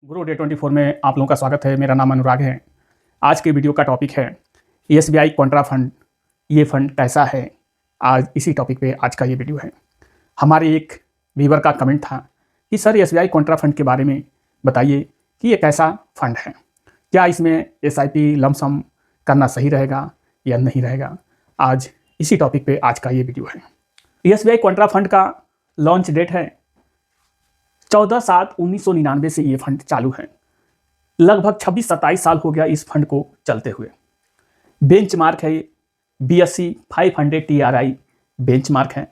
गुरु day 24 में आप लोगों का स्वागत है। मेरा नाम अनुराग है। आज के वीडियो का टॉपिक है एसबीआई कॉन्ट्रा फंड। ये फंड कैसा है, आज इसी टॉपिक पे आज का ये वीडियो है। हमारे एक व्यूअर का कमेंट था कि सर एसबीआई कॉन्ट्रा फंड के बारे में बताइए कि ये कैसा फंड है, क्या इसमें एसआईपी लमसम करना सही रहेगा या नहीं रहेगा। आज इसी टॉपिक पे आज का ये वीडियो है। एसबीआई कॉन्ट्रा फंड का लॉन्च डेट है 14/7/1999 से ये फंड चालू है। लगभग 26-27 साल हो गया इस फंड को चलते हुए। बेंचमार्क है BSE 500 TRI बेंचमार्क है।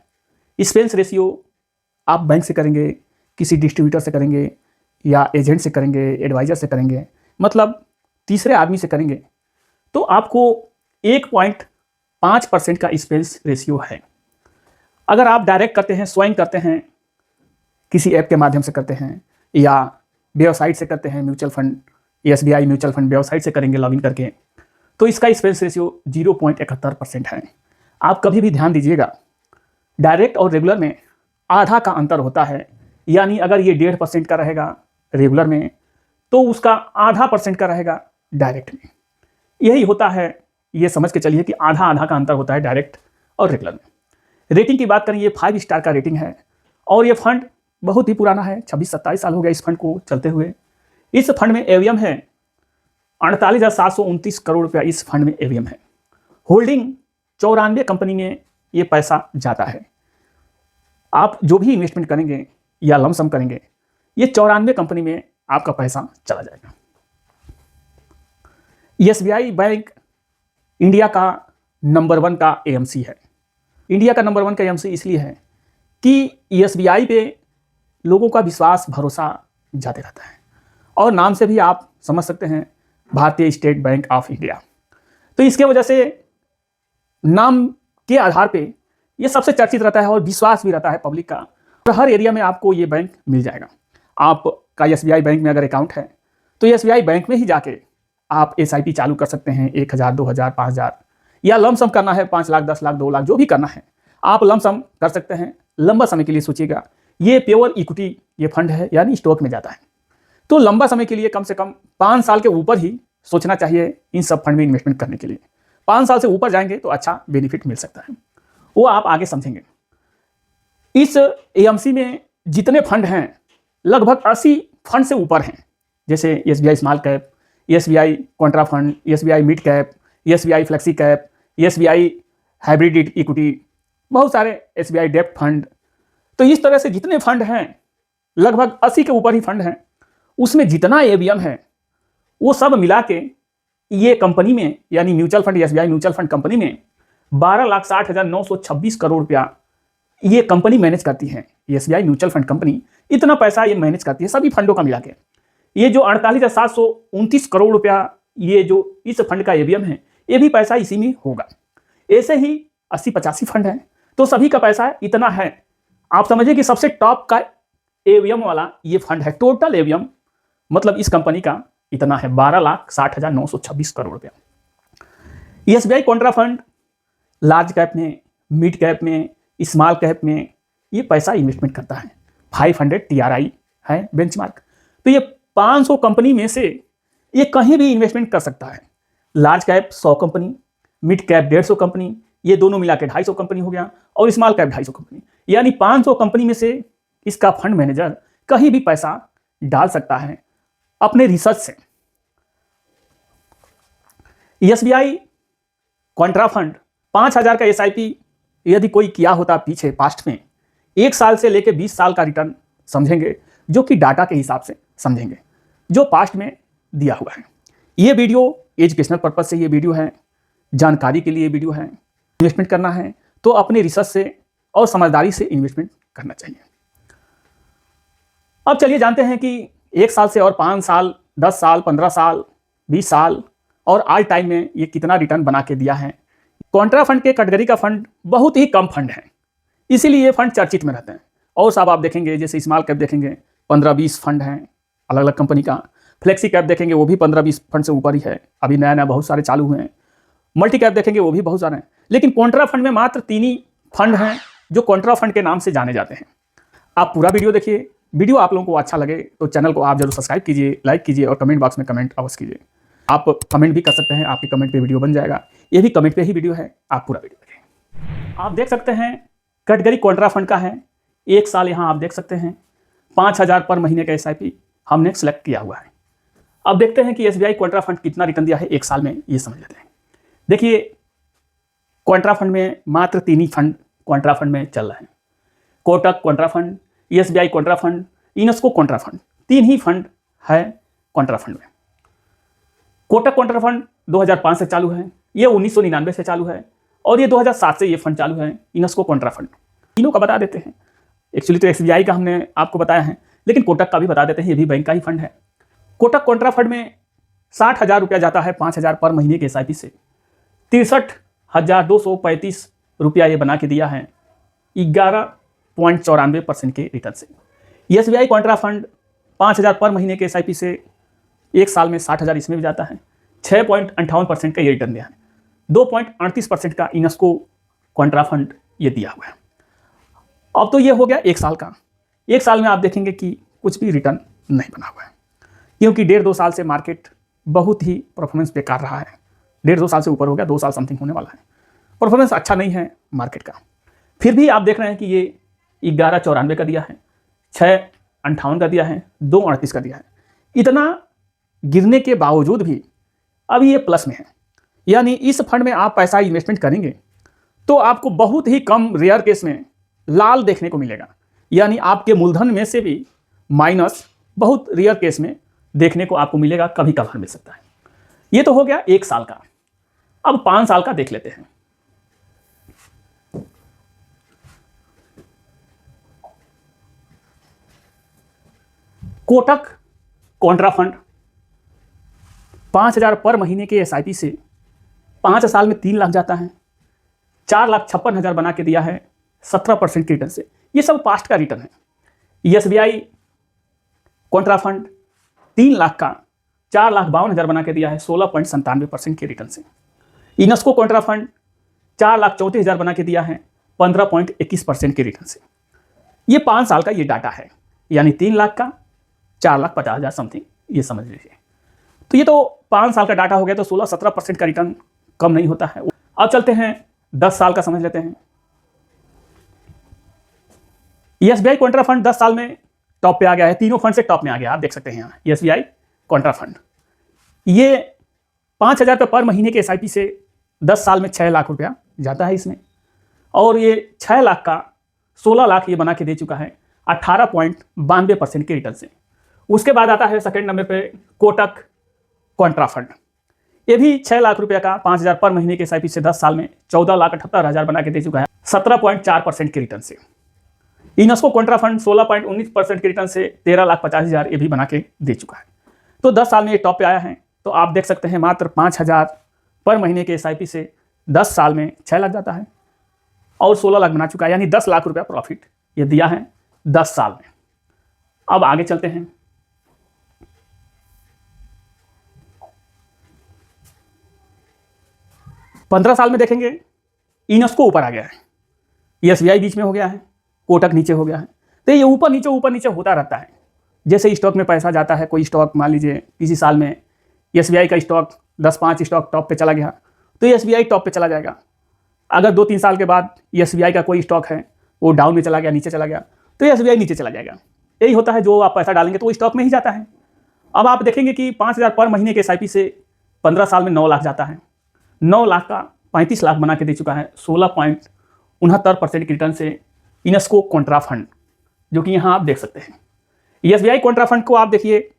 एक्सपेंस रेशियो आप बैंक से करेंगे, किसी डिस्ट्रीब्यूटर से करेंगे या एजेंट से करेंगे, एडवाइजर से करेंगे, मतलब तीसरे आदमी से करेंगे तो आपको 1.5% का एक्सपेंस रेशियो है। अगर आप डायरेक्ट करते हैं, स्वयं करते हैं, किसी ऐप के माध्यम से करते हैं या वेबसाइट से करते हैं, mutual fund SBI mutual fund website से करेंगे लॉगिन करके, तो इसका एक्सपेंस रेशियो 0.71% है। आप कभी भी ध्यान दीजिएगा, डायरेक्ट और रेगुलर में आधा का अंतर होता है। यानी अगर ये 1.5% का रहेगा रेगुलर में तो उसका आधा % का रहेगा डायरेक्ट में। यही होता है, ये समझ के चलिए कि आधा आधा का अंतर होता है डायरेक्ट और रेगुलर में। रेटिंग की बात करें, ये 5 स्टार का रेटिंग है और ये फंड बहुत ही पुराना है। 26-27 साल हो गया इस फंड को चलते हुए। इस फंड में एवीएम है 48,729 करोड़ रुपया। इस फंड में एवीएम है। होल्डिंग 94 कंपनी में ये पैसा जाता है। आप जो भी इन्वेस्टमेंट करेंगे या लमसम करेंगे, ये 94 कंपनी में आपका पैसा चला जाएगा। एसबीआई बैंक इंडिया का नंबर 1 का एएमसी है। इंडिया का नंबर 1 का एएमसी इसलिए है कि एसबीआई पे लोगों का विश्वास भरोसा जाते रहता है और नाम से भी आप समझ सकते हैं, भारतीय स्टेट बैंक ऑफ इंडिया। तो इसके वजह से नाम के आधार पे ये सबसे चर्चित रहता है और विश्वास भी रहता है पब्लिक का। और हर एरिया में आपको ये बैंक मिल जाएगा। आपका एसबीआई बैंक में अगर अकाउंट है तो एसबीआई बैंक में ही जाके आप एसआईपी चालू कर सकते हैं। 1,000, 2,000, 5,000 या लमसम करना है 5 लाख, 10 लाख, 2 लाख, जो भी करना है आप लमसम कर सकते हैं। लंबा समय के लिए सोचिएगा, ये प्योर इक्विटी ये फंड है, यानी स्टॉक में जाता है। तो लंबा समय के लिए कम से कम 5 साल के ऊपर ही सोचना चाहिए इन सब फंड में इन्वेस्टमेंट करने के लिए। 5 साल से ऊपर जाएंगे तो अच्छा बेनिफिट मिल सकता है, वो आप आगे समझेंगे। इस एएमसी में जितने फंड हैं लगभग 80 फंड से ऊपर हैं, जैसे SBI small cap, SBI Contra fund, SBI mid cap, SBI flexi cap, SBI hybrid equity, बहुत सारे एसबीआई डेब्ट फंड। तो इस तरह से जितने फंड हैं लगभग 80 के ऊपर ही फंड हैं। उसमें जितना एवीएम है वो सब मिला के ये कंपनी में, यानी mutual fund SBI mutual fund company में 12,60,926 करोड़ रुपया ये कंपनी मैनेज करती है। एसबीआई म्यूचुअल फंड कंपनी इतना पैसा ये मैनेज करती है सभी फंडों का मिला के। ये जो 48,729 करोड़ रुपया ये जो इस फंड का एवीएम है, ये भी पैसा इसी में होगा। ऐसे ही 80-85 फंड हैं तो सभी का पैसा इतना है। आप समझिए कि सबसे टॉप का एवीएम वाला ये फंड है। टोटल एवीएम मतलब इस कंपनी का इतना है 12,60,926 करोड़ रुपया। SBI Contra fund large cap में, मिड कैप में, स्मॉल कैप में ये पैसा इन्वेस्टमेंट करता है। 500 TRI है बेंचमार्क। तो ये 500 कंपनी में से ये कहीं भी इन्वेस्टमेंट कर सकता है। Large cap 100 company, mid cap 150 company, ये दोनों मिला के 250 कंपनी हो गया, और स्मॉल कैप 250 कंपनी, यानी 500 कंपनी में से इसका फंड मैनेजर कहीं भी पैसा डाल सकता है अपने रिसर्च से। एसबीआई कॉन्ट्रा फंड 5,000 का एसआईपी यदि कोई किया होता पीछे पास्ट में, 1 साल से लेकर 20 साल का रिटर्न समझेंगे, जो कि डाटा के हिसाब से समझेंगे जो पास्ट में दिया हुआ है। ये वीडियो एजुकेशनल पर्पज से ये वीडियो है, जानकारी के लिए वीडियो है। इन्वेस्टमेंट करना है तो अपने रिसर्च से और समझदारी से इन्वेस्टमेंट करना चाहिए। अब चलिए जानते हैं कि 1 साल से और 5 साल, 10 साल, 15 साल, 20 साल और ऑल टाइम में ये कितना रिटर्न बना के दिया है। कॉन्ट्रा फंड के कैटेगरी का फंड बहुत ही कम फंड है, इसीलिए ये फंड चर्चित में रहते हैं। और सब आप देखेंगे, जैसे स्मॉल कैप देखेंगे 15-20 फंड हैं अलग अलग कंपनी का। फ्लेक्सी कैप देखेंगे वो भी 15-20 फंड से ऊपर ही है, अभी नया नया बहुत सारे चालू हुए हैं। मल्टी कैप देखेंगे वो भी बहुत सारे हैं, लेकिन कॉन्ट्रा फंड में मात्र 3 ही फंड हैं जो कॉन्ट्रा फंड के नाम से जाने जाते हैं। आप पूरा वीडियो देखिए, वीडियो आप लोगों को अच्छा लगे तो चैनल को आप जरूर सब्सक्राइब कीजिए, लाइक कीजिए और कमेंट बॉक्स में कमेंट अवश्य कीजिए। आप कमेंट भी कर सकते हैं, आपके कमेंट पे वीडियो बन जाएगा। ये भी कमेंट पे ही वीडियो है, आप पूरा वीडियो देखें। आप देख सकते हैं कैटेगरी कॉन्ट्रा फंड का है। 1 साल यहाँ आप देख सकते हैं 5,000 पर महीने का SIP हमने सेलेक्ट किया हुआ है। अब देखते हैं कि SBI कॉन्ट्रा फंड कितना रिटर्न दिया है 1 साल में, ये समझ लेते हैं। देखिए कॉन्ट्रा फंड में मात्र 3 ही फंड कॉन्ट्रा फंड में चल रहे हैं। Kotak Contra fund, SBI Contra fund, UNESCO Contra fund, 3 ही फंड है कॉन्ट्रा फंड में। कोटक कॉन्ट्रा फंड 2005 से चालू है, ये 1999 से चालू है और ये 2007 से ये फंड चालू है। यूनेस्को कॉन्ट्रा फंड तीनों का बता देते हैं। एक्चुअली तो SBI का हमने आपको बताया है, लेकिन कोटक का भी बता देते हैं, ये भी बैंक का ही फंड है। कोटक कॉन्ट्रा फंड में 60,000 रुपया जाता है 5,000 पर महीने के SIP से। 63,235 रुपया ये बना के दिया है 11.94% के रिटर्न से। SBI कॉन्ट्रा फंड 5,000 पर महीने के SIP से 1 साल में 60,000 इसमें भी जाता है, 6.58% का ये रिटर्न दिया है। 2.38% का यूनेस्को कॉन्ट्रा फंड ये दिया हुआ है। अब तो ये हो गया 1 साल का। 1 साल में आप देखेंगे कि कुछ भी रिटर्न नहीं बना हुआ है, क्योंकि 1.5-2 साल से मार्केट बहुत ही परफॉर्मेंस बेकार रहा है। 1.5-2 साल से ऊपर हो गया, 2 साल समथिंग होने वाला है। परफॉर्मेंस अच्छा नहीं है मार्केट का। फिर भी आप देख रहे हैं कि ये 11.94 का दिया है, 6.58 का दिया है, 2.38 का दिया है। इतना गिरने के बावजूद भी अब ये प्लस में है। यानी इस फंड में आप पैसा इन्वेस्टमेंट करेंगे तो आपको बहुत ही कम रेयर केस में लाल देखने को मिलेगा। यानी आपके मूलधन में से भी माइनस बहुत रेयर केस में देखने को आपको मिलेगा, कभी कभार मिल सकता है। ये तो हो गया 1 साल का। अब 5 साल का देख लेते हैं। कोटक कॉन्ट्रा फंड 5,000 पर महीने के SIP से 5 साल में 3 लाख जाता है, 4,56,000 बना के दिया है 17% के रिटर्न से। ये सब पास्ट का रिटर्न है। SBI कॉन्ट्रा फंड 3 लाख का 4,52,000 बना के दिया है 16.97% के रिटर्न से। यूनेस्को कॉन्ट्रा फंड 4,34,000 बना के दिया है 15.21% के रिटर्न से। ये 5 साल का ये डाटा है, यानी 3 लाख का 4,50,000 समथिंग, ये समझ लीजिए। तो ये तो 5 साल का डाटा हो गया, तो 16-17% का रिटर्न कम नहीं होता है। अब चलते हैं 10 साल का समझ लेते हैं। SBI कॉन्ट्रा फंड 10 साल में टॉप पे आ गया है, तीनों फंड से टॉप में आ गया। आप देख सकते हैं यहाँ SBI कॉन्ट्रा फंड ये 5,000 रुपये पर महीने के SIP से 10 साल में 6 लाख रुपया जाता है इसमें, और ये 6 लाख का 16 लाख ये बना के दे चुका है 18.92% के रिटर्न से। उसके बाद आता है सेकेंड नंबर पे कोटक कॉन्ट्रा फंड। ये भी 6 लाख रुपये का 5,000 पर महीने के SIP से 10 साल में 14,78,000 बना के दे चुका है 17.4% के रिटर्न से। यूनेस्को कॉन्ट्रा फंड 16.19% के रिटर्न से 13,50,000 ये भी बना के दे चुका है। तो 10 साल में ये टॉप पे आया है। तो आप देख सकते हैं मात्र 5,000 पर महीने के SIP से 10 साल में 6 लाख जाता है और 16 लाख बना चुका है, यानी 10 लाख रुपया प्रॉफिट ये दिया है 10 साल में। अब आगे चलते हैं। पंद्रह साल में देखेंगे यूनेस्को ऊपर आ गया है, SBI बीच में हो गया है, कोटक नीचे हो गया है। तो ये ऊपर नीचे होता रहता है। जैसे स्टॉक में पैसा जाता है, कोई स्टॉक मान लीजिए किसी साल में SBI का स्टॉक 10-5 स्टॉक टॉप पे चला गया, तो SBI टॉप पे चला जाएगा। अगर 2-3 साल के बाद SBI का कोई स्टॉक है वो डाउन में चला गया, नीचे चला गया, तो SBI नीचे चला जाएगा। यही होता है, जो आप पैसा डालेंगे तो वो स्टॉक में ही जाता है। अब आप देखेंगे कि 5,000 पर महीने के SIP से 15 साल में 9 लाख जाता है। 9 लाख का 35 लाख बना के दे चुका है 16.69% के रिटर्न से यूनेस्को कॉन्ट्रा फंड, जो कि यहाँ आप देख सकते हैं। SBI कॉन्ट्रा फंड को आप देखिए,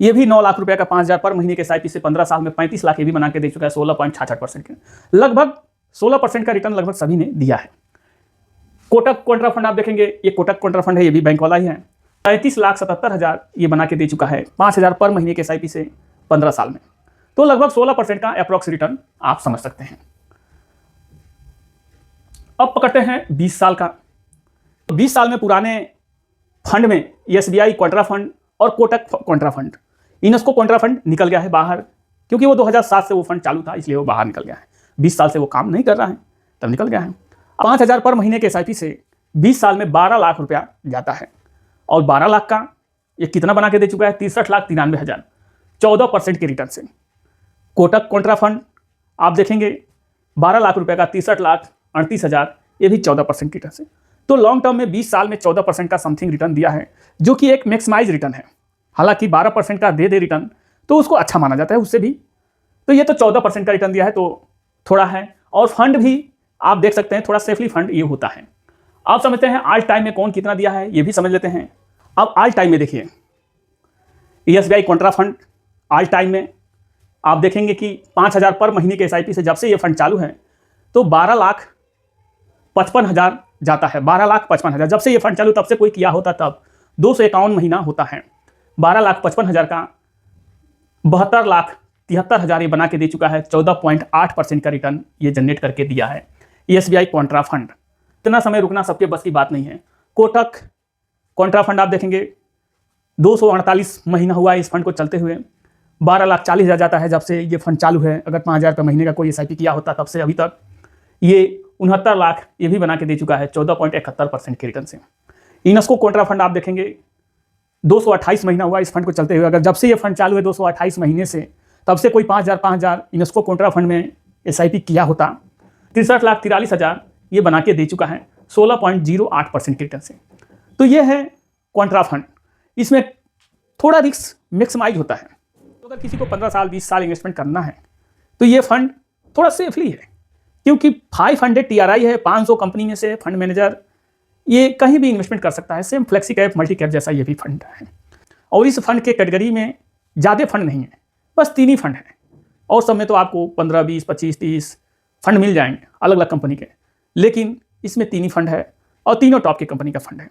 ये भी 9 लाख रुपए का 5,000 पर महीने के SIP से 15 साल में 35 लाख ये भी बना के दे चुका है 16.66% के, लगभग 16% का रिटर्न लगभग सभी ने दिया है। कोटक कॉन्ट्रा फंड आप देखेंगे, ये कोटक कॉन्ट्रा फंड है, ये भी बैंक वाला ही है। 35,77,000 ये बना के दे चुका है 5,000 पर महीने के SIP से 15 साल में, तो लगभग 16% का अप्रॉक्स रिटर्न आप समझ सकते हैं। अब पकड़ते हैं 20 साल का। 20 साल में पुराने फंड में SBI कॉन्ट्रा फंड और Kotak Contra fund, UNESCO Contra fund निकल गया है बाहर, क्योंकि वो 2007 से वो फंड चालू था, इसलिए वो बाहर निकल गया है। 20 साल से वो काम नहीं कर रहा है, तब निकल गया है। 5,000 पर महीने के SIP से 20 साल में 12 लाख रुपया जाता है और 12 लाख का ये कितना बना के दे चुका है? 63,93,000, 14% के रिटर्न से। कोटक कॉन्ट्रा फंड आप देखेंगे 12 लाख रुपए का 63,38,000, ये भी 14% रिटर्न से। तो लॉन्ग टर्म में 20 साल में 14% का समथिंग रिटर्न दिया है, जो कि एक मैक्सिमाइज रिटर्न है। हालांकि 12% का दे रिटर्न तो उसको अच्छा माना जाता है उससे भी, तो ये तो 14% का रिटर्न दिया है, तो थोड़ा है। और फंड भी आप देख सकते हैं, थोड़ा सेफली फंड ये होता है। आप समझते हैं ऑल टाइम में कौन कितना दिया है, ये भी समझ लेते हैं। अब ऑल टाइम में देखिए, SBI Contra fund all time में आप देखेंगे कि 5,000 पर महीने के एसआईपी से जब से ये फंड चालू है तो 12,55,000 जाता है। 12,55,000 जब से ये फंड चालू, तब से कोई किया होता तब 251 महीना होता है। 12,55,000 का 72,73,000 ये बना के दे चुका है। 14.8% का रिटर्न ये जनरेट करके दिया है एसबीआई कॉन्ट्रा फंड। इतना समय रुकना सबके बस की बात नहीं है। कोटक कॉन्ट्रा फंड आप देखेंगे 248 महीना हुआ है इस फंड को चलते हुए, 12,40,000 जाता है जब से ये फंड चालू है। अगर 5,000 रुपये महीने का कोई एसआईपी किया होता तब से अभी तक ये 69 लाख ये भी बना के दे चुका है 14.71% के रिटर्न से। इनस्को कॉन्ट्रा फंड आप देखेंगे 228 महीना हुआ इस फंड को चलते हुए। अगर जब से ये फंड चालू है 228 महीने से, तब से कोई 5,000 इनस्को कॉन्ट्रा फंड में एसआईपी किया होता, 63,43,000 ये बना के दे चुका है 16.08% के रिटर्न से। तो ये है कॉन्ट्रा फंड। इसमें थोड़ा रिस्क मैक्सिमाइज होता है। तो अगर किसी को 15 साल 20 साल इन्वेस्टमेंट करना है तो ये फंड थोड़ा सेफली है, क्योंकि 500 टीआरआई है। 500 कंपनी में से फंड मैनेजर ये कहीं भी इन्वेस्टमेंट कर सकता है। Same flexi cap, multi cap जैसा ये भी फंड है। और इस फंड के कैटेगरी में ज़्यादा फंड नहीं है, बस 3 ही फंड है। और सब में तो आपको 15, 20, 25, 30 फंड मिल जाएंगे अलग अलग कंपनी के, लेकिन इसमें 3 ही फंड है और तीनों टॉप की कंपनी का फंड है।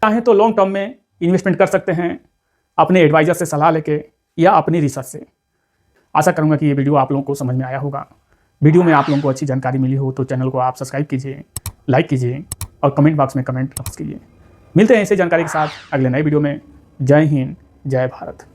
चाहें तो लॉन्ग टर्म में इन्वेस्टमेंट कर सकते हैं अपने एडवाइजर से सलाह लेके या अपनी रिसर्च से। आशा करूंगा कि ये वीडियो आप लोगों को समझ में आया होगा। वीडियो में आप लोगों को अच्छी जानकारी मिली हो तो चैनल को आप सब्सक्राइब कीजिए, लाइक कीजिए और कमेंट बॉक्स में कमेंट कीजिए। मिलते हैं ऐसे जानकारी के साथ अगले नए वीडियो में। जय हिंद, जय भारत।